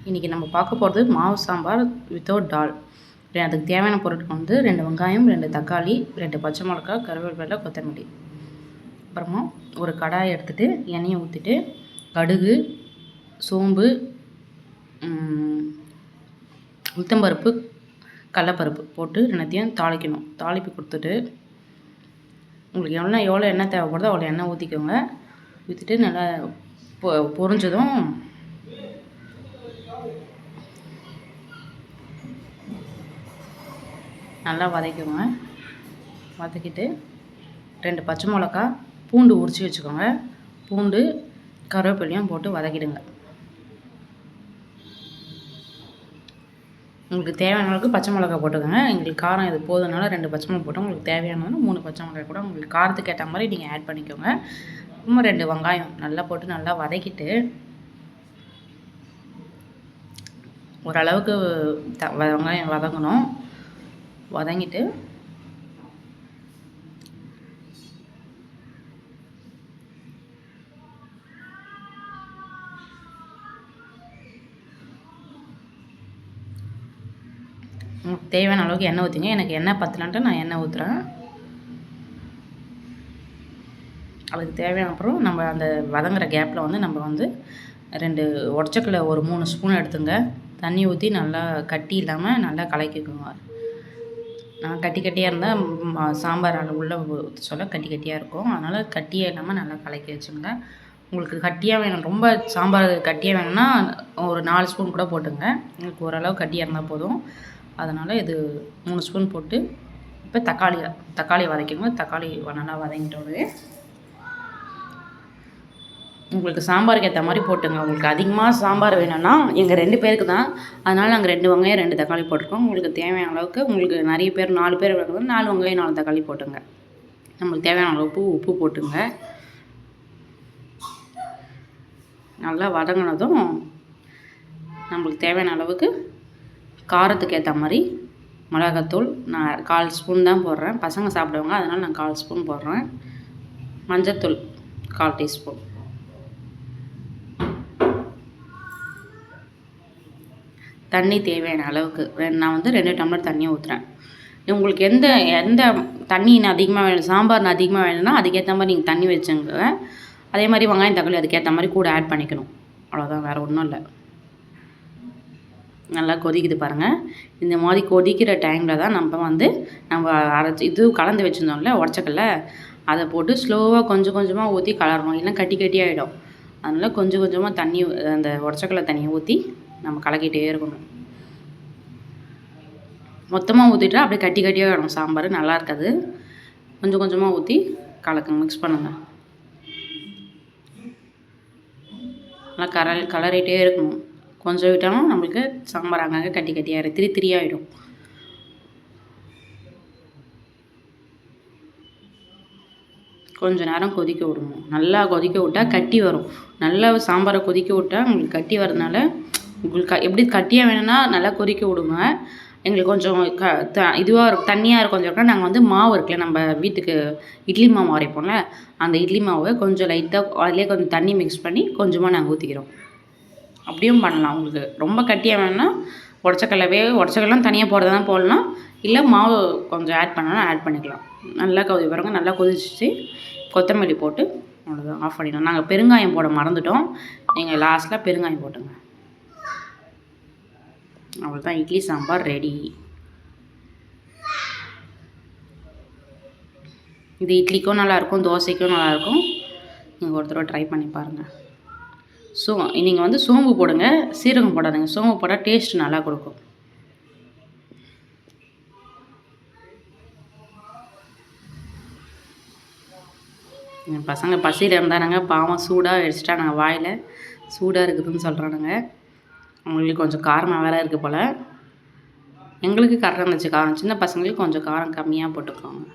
இன்றைக்கி நம்ம பார்க்க போகிறது மாவு சாம்பார் வித்தவுட் டால். அதுக்கு தேவையான பொருட்கள் வந்து 2 வெங்காயம், 2 தக்காளி, 2 பச்சை மிளகா, கருவேப்பிலை, கொத்தமல்லி. அப்புறமா ஒரு கடாயை எடுத்துகிட்டு எண்ணெயை ஊற்றிட்டு கடுகு, சோம்பு, உளுத்தம்பருப்பு, கடலப்பருப்பு போட்டு ரெண்டுத்தையும் தாளிக்கணும். தாளிப்பு கொடுத்துட்டு உங்களுக்கு எவ்வளோ எண்ணெய் தேவைப்படுதோ அவ்வளோ எண்ணெய் ஊற்றிக்கோங்க. ஊற்றிட்டு நல்லா பொரிஞ்சதும் நல்லா வதக்கிக்கோங்க. வதக்கிட்டு 2 பச்சை மிளகா, பூண்டு உரித்து வச்சுக்கோங்க. பூண்டு, கருவேப்பிலையும் போட்டு வதக்கிடுங்க. உங்களுக்கு தேவையான அளவுக்கு பச்சை மிளகா போட்டுக்கோங்க. எங்களுக்கு காரம் இது போதுனால 2 பச்சை மிளகா போட்டோம். உங்களுக்கு தேவையானதுன்னா 3 பச்சை மிளகாய் கூட உங்களுக்கு காரத்துக்கு ஏற்ற மாதிரி நீங்கள் ஆட் பண்ணிக்கோங்க. அப்புறமா 2 வெங்காயம் நல்லா போட்டு நல்லா வதக்கிட்டு ஓரளவுக்கு வெங்காயம் வதங்கணும். வதங்கிட்டு தேவையான அளவுக்கு எண்ணெய் ஊற்றிங்க. எனக்கு எண்ணெய் பத்தலன்ட்டு நான் எண்ணெய் ஊற்றுறேன். அதுக்கு தேவையான அப்புறம் நம்ம அந்த வதங்குற கேப்பில் வந்து நம்ம வந்து 2 உடச்சக்கல்ல ஒரு 3 ஸ்பூன் எடுத்துங்க. தண்ணி ஊற்றி நல்லா கட்டி இல்லாமல் நல்லா கலக்கிக்கோங்க. நான் கட்டியாக இருந்தால் சாம்பார் உள்ளே ஊற்ற சொல்ல கட்டியாக இருக்கும். அதனால் கட்டியாக இல்லாமல் நல்லா கலக்கி வச்சுங்க. உங்களுக்கு கட்டியாக வேணும், ரொம்ப சாம்பார் கட்டியாக வேணும்னா ஒரு 4 ஸ்பூன் கூட போட்டுங்க. உங்களுக்கு ஓரளவு கட்டியாக இருந்தால் போதும். அதனால் இது 3 ஸ்பூன் போட்டு இப்போ தக்காளி வதக்கிங்க. தக்காளி நல்லா வதங்கிட்டோடனே உங்களுக்கு சாம்பாருக்கு ஏற்ற மாதிரி போட்டுங்க. உங்களுக்கு அதிகமாக சாம்பார் வேணும்னா எங்கள் 2 பேருக்கு தான், அதனால் நாங்கள் 2 வெங்காயம் 2 தக்காளி போட்டிருக்கோம். உங்களுக்கு தேவையான அளவுக்கு, உங்களுக்கு நிறைய பேர் 4 பேர் வேணும்னா 4 வெங்காயம் 4 தக்காளி போட்டுங்க. நம்மளுக்கு தேவையான அளவுக்கு உப்பு போட்டுங்க. நல்லா வதங்கினதும் நம்மளுக்கு தேவையான அளவுக்கு காரத்துக்கு ஏற்ற மாதிரி மிளகாத்தூள் நான் 1/4 ஸ்பூன் தான் போடுறேன். பசங்க சாப்பிடுவாங்க, அதனால் நான் 1/4 ஸ்பூன் போடுறேன். மஞ்சத்தூள் 1/4 டீஸ்பூன். தண்ணி தேவையான அளவுக்கு நான் வந்து 2 டம்ளர் தண்ணியை ஊற்றுறேன். உங்களுக்கு எந்த தண்ணி அதிகமாக வேணும், சாம்பார் அதிகமாக வேணும்னா அதுக்கேற்ற மாதிரி நீங்கள் தண்ணி வச்சுங்க. அதே மாதிரி வெங்காயம் தக்காளி அதுக்கேற்ற மாதிரி கூட ஆட் பண்ணிக்கணும். அவ்வளோதான், வேறு ஒன்றும் இல்லை. நல்லா கொதிக்குது பாருங்கள். இந்த மாதிரி கொதிக்கிற டைமில் தான் நம்ம அரைச்சி கலந்து வச்சுருந்தோம்ல உடச்சக்கல்ல, அதை போட்டு ஸ்லோவாக கொஞ்சம் கொஞ்சமாக ஊற்றி கலரணும். இல்லைன்னா கட்டி ஆகிடும். அதனால் கொஞ்சம் கொஞ்சமாக தண்ணி, அந்த உடச்சக்கல்ல தண்ணியை ஊற்றி நம்ம கலக்கிட்டே இருக்கணும். மொத்தமாக ஊற்றிட்டா அப்படியே கட்டியாக ஆகிடும் சாம்பார், நல்லா இருக்காது. கொஞ்சம் கொஞ்சமாக ஊற்றி கலக்குங்க, மிக்ஸ் பண்ணுங்கள். நல்லா கலரிட்டே இருக்கணும். கொஞ்சம் விட்டாலும் நம்மளுக்கு சாம்பார் அங்கங்கே கட்டியாக திரியாகிடும். கொஞ்சம் நேரம் கொதிக்க விடணும். நல்லா கொதிக்க விட்டால் கட்டி வரும். நல்லா சாம்பாரை கொதிக்க விட்டால் உங்களுக்கு கட்டி வரதுனால, உங்களுக்கு எப்படி கட்டியாக வேணும்னா நல்லா கொதிக்க விடுங்க. எங்களுக்கு கொஞ்சம் இதுவாக இருக்கும், தண்ணியாக இருக்கும் கொஞ்சம். நாங்கள் வந்து மாவு இருக்குல்ல, நம்ம வீட்டுக்கு இட்லி மாவு அரைப்போம்ல, அந்த இட்லி மாவை கொஞ்சம் லைட்டாக அதிலே கொஞ்சம் தண்ணி மிக்ஸ் பண்ணி கொஞ்சமாக நாங்கள் ஊற்றிக்கிறோம். அப்படியும் பண்ணலாம். உங்களுக்கு ரொம்ப கட்டியாக வேணும்னா உடச்சக்கல்லாம் தனியாக போடுறதா தான் போடலாம். இல்லை மாவு கொஞ்சம் ஆட் பண்ணாலும் ஆட் பண்ணிக்கலாம். நல்லா பாருங்க, நல்லா கொதிச்சிச்சு. கொத்தமல்லி போட்டு அவ்வளோதான், ஆஃப் பண்ணிடலாம். நாங்கள் பெருங்காயம் போட மறந்துட்டோம். நீங்கள் லாஸ்ட்டில் பெருங்காயம் போட்டுங்க. அவ்வளோதான், இட்லி சாம்பார் ரெடி. இது இட்லிக்கும் நல்லாயிருக்கும், தோசைக்கும் நல்லாயிருக்கும். நீங்கள் ஒரு தடவை ட்ரை பண்ணி பாருங்கள். நீங்கள் வந்து சோம்பு போடுங்க, சீரகம் போடாதீங்க. சோம்பு போட்டால் டேஸ்ட் நல்லா கொடுக்கும். என் பசங்க பசியில் இருந்தானுங்க, பாவம் சூடாக வச்சுட்டானுங்க, வாயில் சூடாக இருக்குதுன்னு சொல்கிறானுங்க. அவங்களுக்கு கொஞ்சம் காரமாக வேறு இருக்குது போல். எங்களுக்கு கரெக்டாக இருந்துச்சு காரம். சின்ன பசங்களுக்கு கொஞ்சம் காரம் கம்மியாக போட்டுக்கோங்க.